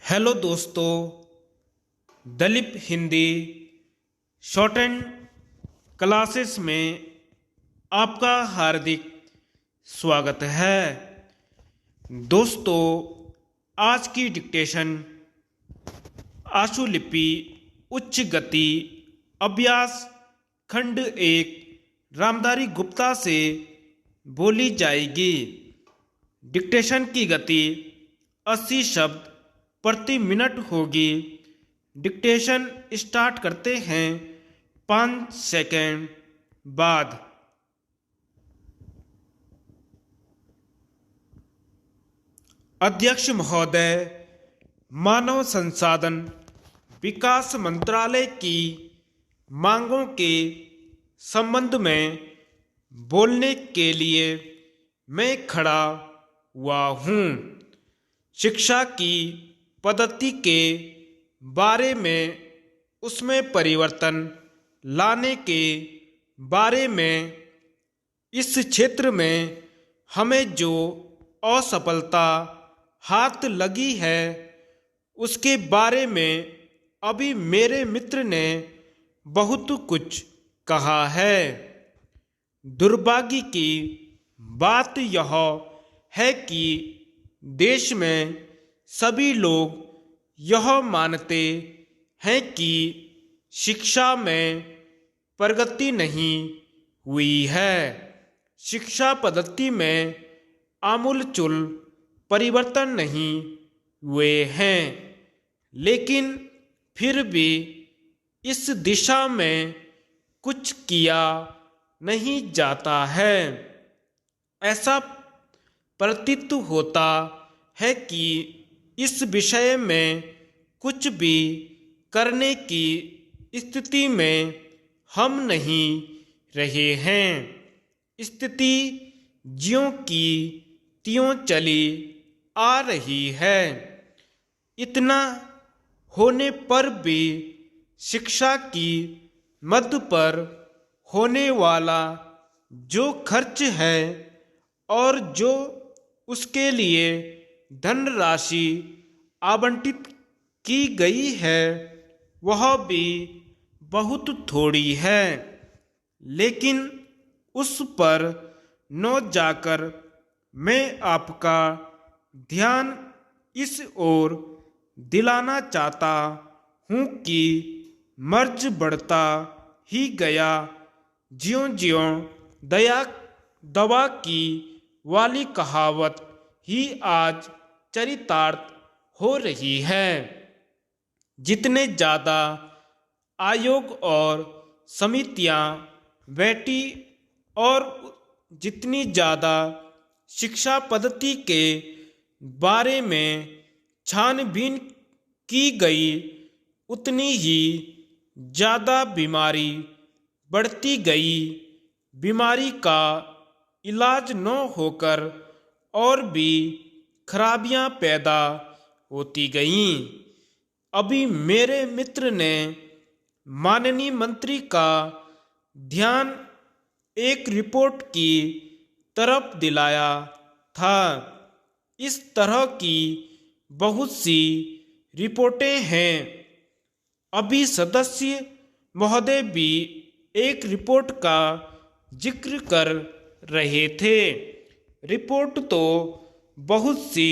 Hello दोस्तों, Dalip Hindi short and classes में आपका हार्दिक स्वागत है। दोस्तों, आज की डिक्टेशन आशुलिपि उच्च गति अभ्यास खंड 1 रामधारी गुप्ता से बोली जाएगी। डिक्टेशन की गति 80 शब्द प्रति मिनट होगी। डिक्टेशन स्टार्ट करते हैं 5 सेकंड बाद। अध्यक्ष महोदय, मानव संसाधन विकास मंत्रालय की मांगों के संबंध में बोलने के लिए मैं खड़ा हुआ हूँ। शिक्षा की पद्धति के बारे में, उसमें परिवर्तन लाने के बारे में, इस क्षेत्र में हमें जो असफलता हाथ लगी है उसके बारे में अभी मेरे मित्र ने बहुत कुछ कहा है। दुर्भाग्य की बात यह है कि देश में सभी लोग यह मानते हैं कि शिक्षा में प्रगति नहीं हुई है। शिक्षा पद्धति में आमूलचूल परिवर्तन नहीं हुए हैं, लेकिन फिर भी इस दिशा में कुछ किया नहीं जाता है। ऐसा प्रतीत होता है कि इस विषय में कुछ भी करने की स्थिति में हम नहीं रहे हैं। स्थिति ज्यों की त्यों चली आ रही है। इतना होने पर भी शिक्षा की मद पर होने वाला जो खर्च है और जो उसके लिए धनराशि आवंटित की गई है वह भी बहुत थोड़ी है, लेकिन उस पर न जाकर मैं आपका ध्यान इस ओर दिलाना चाहता हूँ कि मर्ज बढ़ता ही गया ज्यों ज्यों दवा की वाली कहावत ही आज चरितार्थ हो रही है। जितने ज़्यादा आयोग और समितियां बैठी और जितनी ज़्यादा शिक्षा पद्धति के बारे में छानबीन की गई, उतनी ही ज़्यादा बीमारी बढ़ती गई। बीमारी का इलाज न होकर और भी खराबियां पैदा होती गईं। अभी मेरे मित्र ने माननीय मंत्री का ध्यान एक रिपोर्ट की तरफ दिलाया था। इस तरह की बहुत सी रिपोर्टें हैं। अभी सदस्य महोदय भी एक रिपोर्ट का जिक्र कर रहे थे। रिपोर्ट तो बहुत सी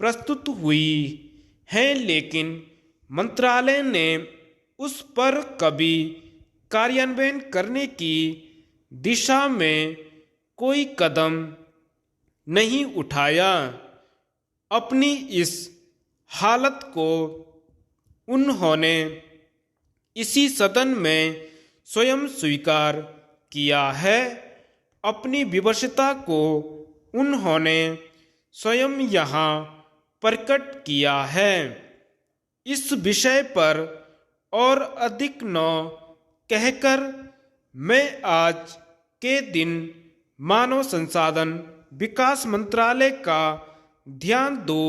प्रस्तुत हुई हैं, लेकिन मंत्रालय ने उस पर कभी कार्यान्वयन करने की दिशा में कोई कदम नहीं उठाया। अपनी इस हालत को उन्होंने इसी सदन में स्वयं स्वीकार किया है। अपनी विवशता को उन्होंने स्वयं यहाँ प्रकट किया है। इस विषय पर और अधिक न कहकर मैं आज के दिन मानव संसाधन विकास मंत्रालय का ध्यान दो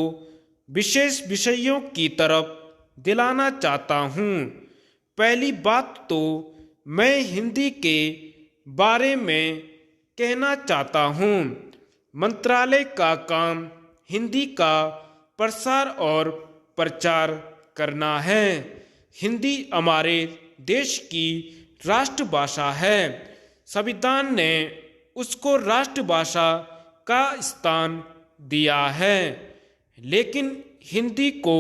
विशेष विषयों की तरफ दिलाना चाहता हूँ। पहली बात तो मैं हिंदी के बारे में कहना चाहता हूँ। मंत्रालय का काम हिंदी का प्रसार और प्रचार करना है। हिंदी हमारे देश की राष्ट्रभाषा है। संविधान ने उसको राष्ट्रभाषा का स्थान दिया है, लेकिन हिंदी को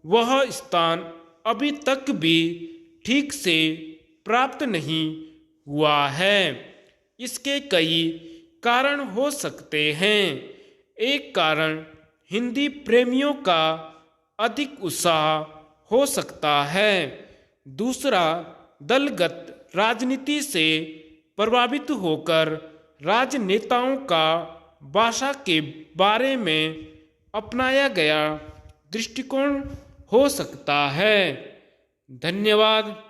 वह स्थान अभी तक भी ठीक से प्राप्त नहीं हुआ है। इसके कई कारण हो सकते हैं। एक कारण हिंदी प्रेमियों का अधिक उत्साह हो सकता है। दूसरा, दलगत राजनीति से प्रभावित होकर राजनेताओं का भाषा के बारे में अपनाया गया दृष्टिकोण हो सकता है। धन्यवाद।